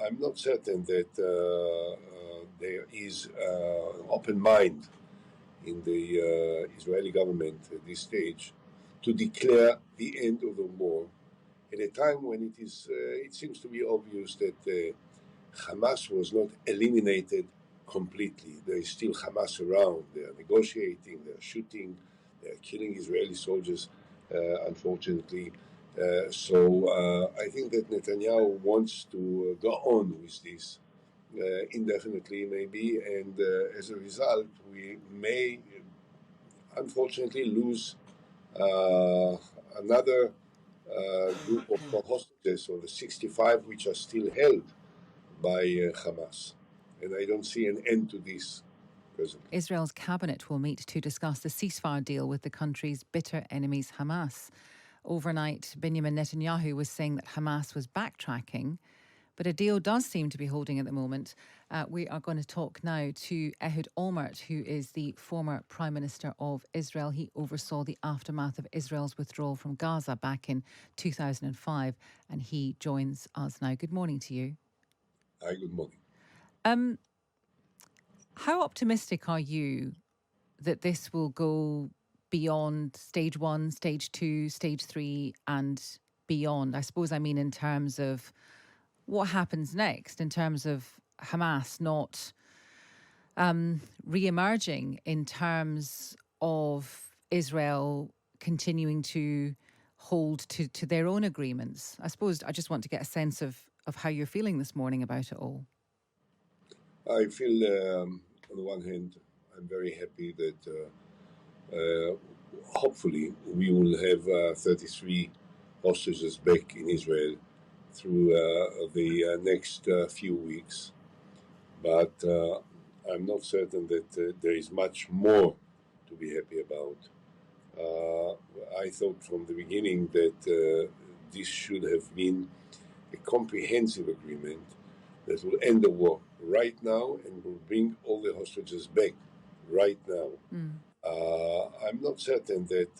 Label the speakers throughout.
Speaker 1: I'm not certain that there is an open mind in the Israeli government at this stage to declare the end of the war at a time when it seems to be obvious that Hamas was not eliminated completely. There is still Hamas around. They are negotiating, they are shooting, they are killing Israeli soldiers, unfortunately. So I think that Netanyahu wants to go on with this indefinitely, maybe, and as a result, we may unfortunately lose another group of hostages, or the 65 which are still held by Hamas. And I don't see an end to this presently.
Speaker 2: Israel's cabinet will meet to discuss the ceasefire deal with the country's bitter enemies, Hamas. Overnight, Benjamin Netanyahu was saying that Hamas was backtracking, but a deal does seem to be holding at the moment. We are going to talk now to Ehud Olmert, who is the former Prime Minister of Israel. He oversaw the aftermath of Israel's withdrawal from Gaza back in 2005, and he joins us now. Good morning to you.
Speaker 1: Hi, good morning.
Speaker 2: How optimistic are you that this will go beyond stage 1, stage 2, stage 3 and beyond? I suppose I mean in terms of what happens next, in terms of Hamas not re-emerging, in terms of Israel continuing to hold to their own agreements. I suppose I just want to get a sense of how you're feeling this morning about it all.
Speaker 1: I feel, on the one hand, I'm very happy that hopefully we will have 33 hostages back in Israel through the next few weeks. But I'm not certain that there is much more to be happy about. I thought from the beginning that this should have been a comprehensive agreement that will end the war right now and will bring all the hostages back right now. I'm not certain that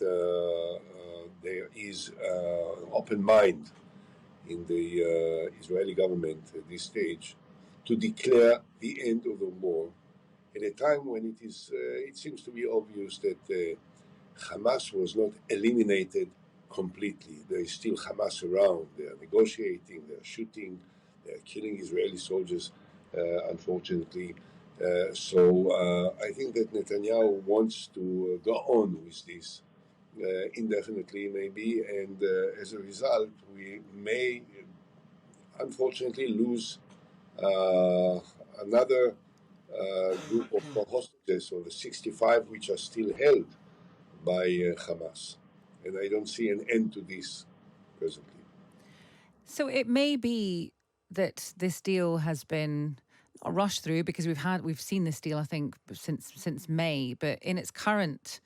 Speaker 1: there is an open mind in the Israeli government at this stage to declare the end of the war at a time when it seems to be obvious that Hamas was not eliminated completely. There is still Hamas around. They are negotiating, they are shooting, they are killing Israeli soldiers, unfortunately. So I think that Netanyahu wants to go on with this indefinitely, maybe, and as a result, we may unfortunately lose another group of hostages, or the 65 which are still held by Hamas. And I don't see an end to this presently.
Speaker 2: So it may be that this deal has been not rushed through, because we've seen this deal, I think, since May, but in its current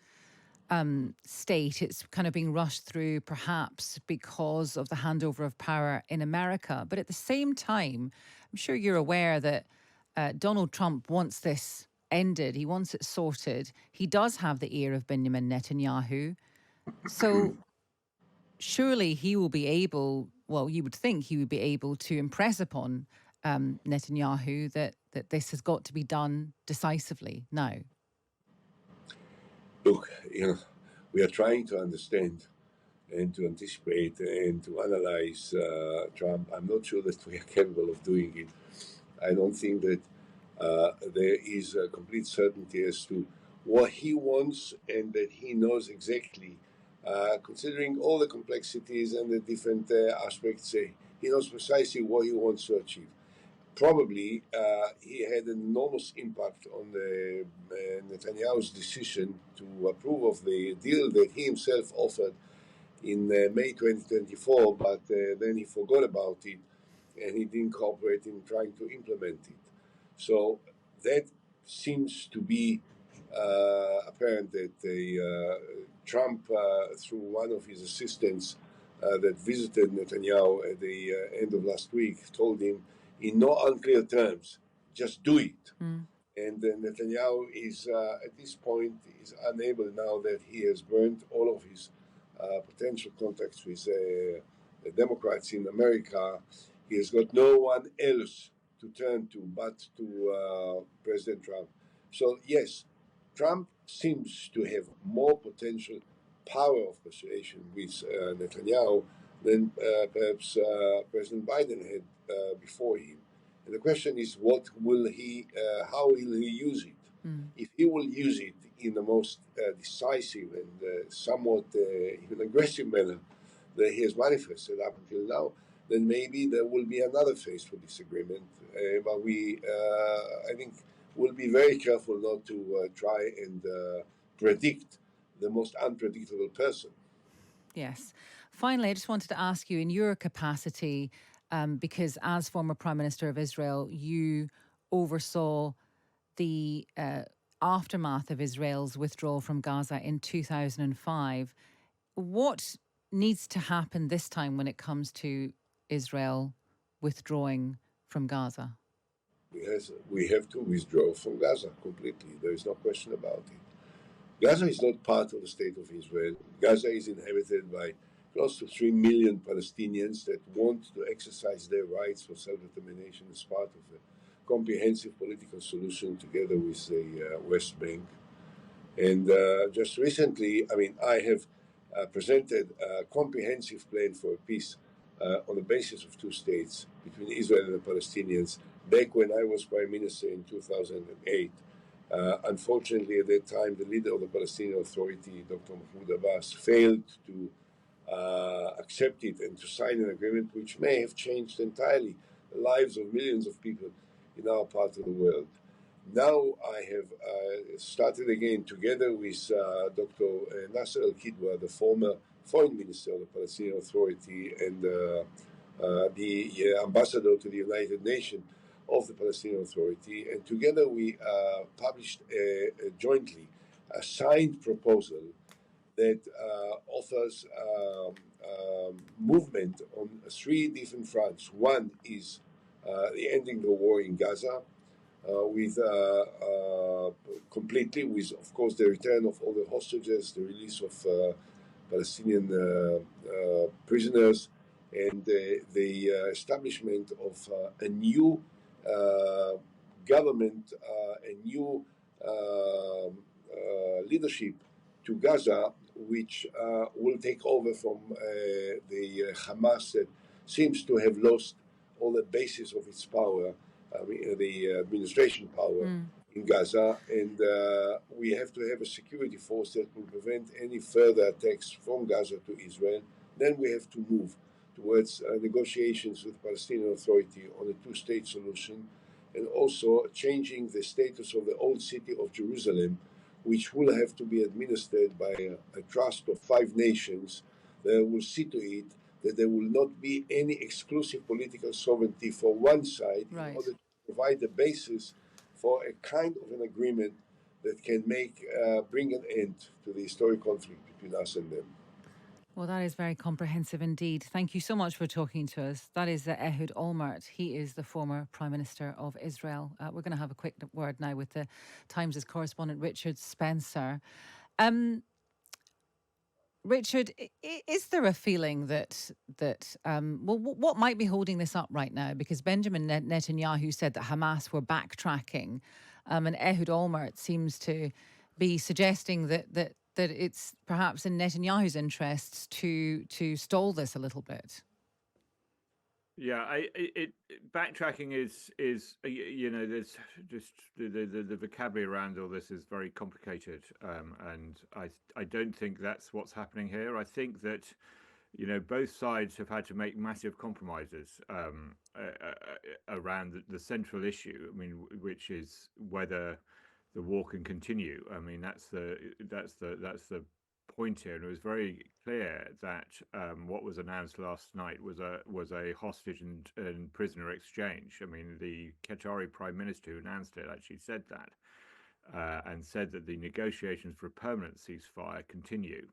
Speaker 2: state, it's kind of being rushed through, perhaps because of the handover of power in America. But at the same time, I'm sure you're aware that Donald Trump wants this ended. He wants it sorted. He does have the ear of Benjamin Netanyahu. So surely he will be able, well, you would think he would be able to impress upon Netanyahu that this has got to be done decisively now.
Speaker 1: Look, we are trying to understand and to anticipate and to analyze Trump. I'm not sure that we are capable of doing it. I don't think that there is a complete certainty as to what he wants, and that he knows exactly, considering all the complexities and the different aspects, he knows precisely what he wants to achieve. Probably he had an enormous impact on Netanyahu's decision to approve of the deal that he himself offered in May 2024, but then he forgot about it and he didn't cooperate in trying to implement it. So that seems to be apparent that Trump, through one of his assistants that visited Netanyahu at the end of last week, told him in no unclear terms, just do it. And Netanyahu is, at this point, is unable, now that he has burned all of his potential contacts with the Democrats in America. He has got no one else to turn to but to President Trump. So, yes, Trump seems to have more potential power of persuasion with Netanyahu than perhaps President Biden had before him. And the question is, how will he use it? If he will use it in the most decisive and somewhat even aggressive manner that he has manifested up until now, then maybe there will be another phase for this agreement. But I think, we'll be very careful not to try and predict the most unpredictable person.
Speaker 2: Yes. Finally, I just wanted to ask you, in your capacity, because as former Prime Minister of Israel, you oversaw the aftermath of Israel's withdrawal from Gaza in 2005. What needs to happen this time when it comes to Israel withdrawing from Gaza?
Speaker 1: We have to withdraw from Gaza completely. There is no question about it. Gaza is not part of the state of Israel. Gaza is inhabited by close to 3 million Palestinians that want to exercise their rights for self-determination as part of a comprehensive political solution together with the West Bank. And just recently, I have presented a comprehensive plan for peace on the basis of two states between Israel and the Palestinians back when I was Prime Minister in 2008. Unfortunately, at that time, the leader of the Palestinian Authority, Dr. Mahmoud Abbas, failed to accept it and to sign an agreement which may have changed entirely the lives of millions of people in our part of the world. Now I have started again together with Dr. Nasser Al-Kidwa, the former foreign minister of the Palestinian Authority and the ambassador to the United Nations of the Palestinian Authority. And together we published jointly a signed proposal that offers movement on three different fronts. One is the ending the war in Gaza, with completely, with of course the return of all the hostages, the release of Palestinian prisoners, and the establishment of a new government, a new leadership to Gaza, which will take over from the Hamas that seems to have lost all the basis of its power, the administration power in Gaza. And we have to have a security force that will prevent any further attacks from Gaza to Israel. Then we have to move towards negotiations with the Palestinian Authority on a two-state solution, and also changing the status of the old city of Jerusalem, which will have to be administered by a trust of 5 nations that will see to it that there will not be any exclusive political sovereignty for one side,
Speaker 2: Right.
Speaker 1: in order to provide the basis for a kind of an agreement that can bring an end to the historic conflict between us and them.
Speaker 2: Well, that is very comprehensive indeed. Thank you so much for talking to us. That is Ehud Olmert. He is the former Prime Minister of Israel. We're going to have a quick word now with the Times' correspondent Richard Spencer. Richard, is there a feeling that what might be holding this up right now? Because Benjamin Netanyahu said that Hamas were backtracking, and Ehud Olmert seems to be suggesting that it's perhaps in Netanyahu's interests to stall this a little bit.
Speaker 3: Yeah, backtracking is there's just the vocabulary around all this is very complicated, and I don't think that's what's happening here. I think that both sides have had to make massive compromises around the central issue. I mean, which is whether the war can continue. I mean, that's the point here, and it was very clear that what was announced last night was a hostage and prisoner exchange. I mean, the Qatari Prime Minister who announced it actually said that, and said that the negotiations for a permanent ceasefire continue.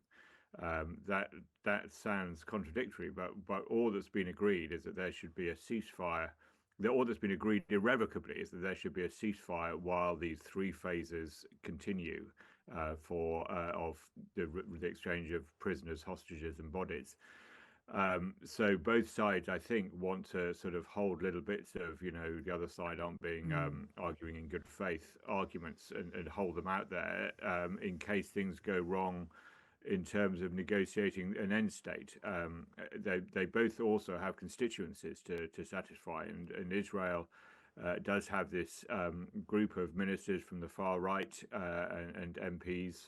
Speaker 3: That sounds contradictory, but all that's been agreed is that there should be a ceasefire. All that's been agreed irrevocably is that there should be a ceasefire while these three phases continue of the exchange of prisoners, hostages, and bodies. So both sides, I think, want to sort of hold little bits of, the other side aren't being arguing in good faith arguments, and hold them out there in case things go wrong in terms of negotiating an end state. They both also have constituencies to satisfy, and Israel does have this group of ministers from the far right and MPs,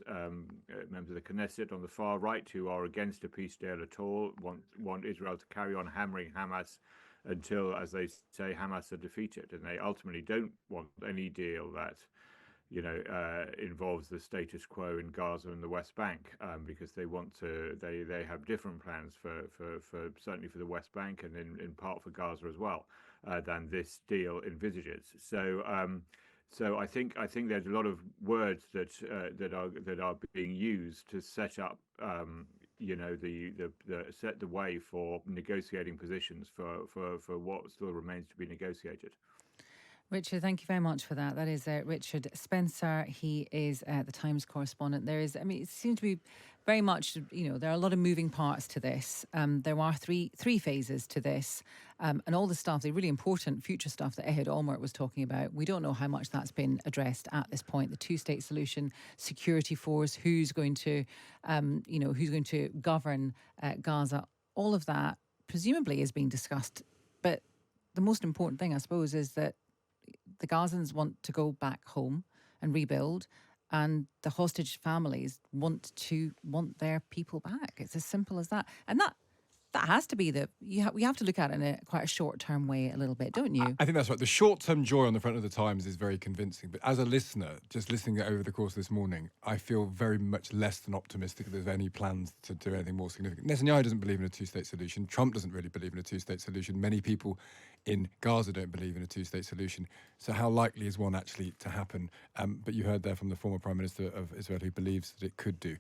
Speaker 3: members of the Knesset on the far right, who are against a peace deal at all, want Israel to carry on hammering Hamas until, as they say, Hamas are defeated, and they ultimately don't want any deal that involves the status quo in Gaza and the West Bank, because they want to. They have different plans for certainly for the West Bank, and in part for Gaza as well, than this deal envisages. So I think there's a lot of words that are being used to set up set the way for negotiating positions for what still remains to be negotiated.
Speaker 2: Richard, thank you very much for that. That is Richard Spencer. He is the Times correspondent. It seems to be very much, there are a lot of moving parts to this. There are three phases to this. And all the stuff, the really important future stuff that Ehud Olmert was talking about, we don't know how much that's been addressed at this point. The two-state solution, security force, who's going to govern Gaza, all of that presumably is being discussed. But the most important thing, I suppose, is that the Gazans want to go back home and rebuild, and the hostage families want their people back. It's as simple as that. And that has to be we have to look at it in quite a short-term way a little bit, don't you?
Speaker 4: I think that's right. The short-term joy on the front of the Times is very convincing. But as a listener, just listening over the course of this morning, I feel very much less than optimistic that there's any plans to do anything more significant. Netanyahu doesn't believe in a two-state solution. Trump doesn't really believe in a two-state solution. Many people in Gaza don't believe in a two-state solution. So how likely is one actually to happen? But you heard there from the former Prime Minister of Israel who believes that it could do.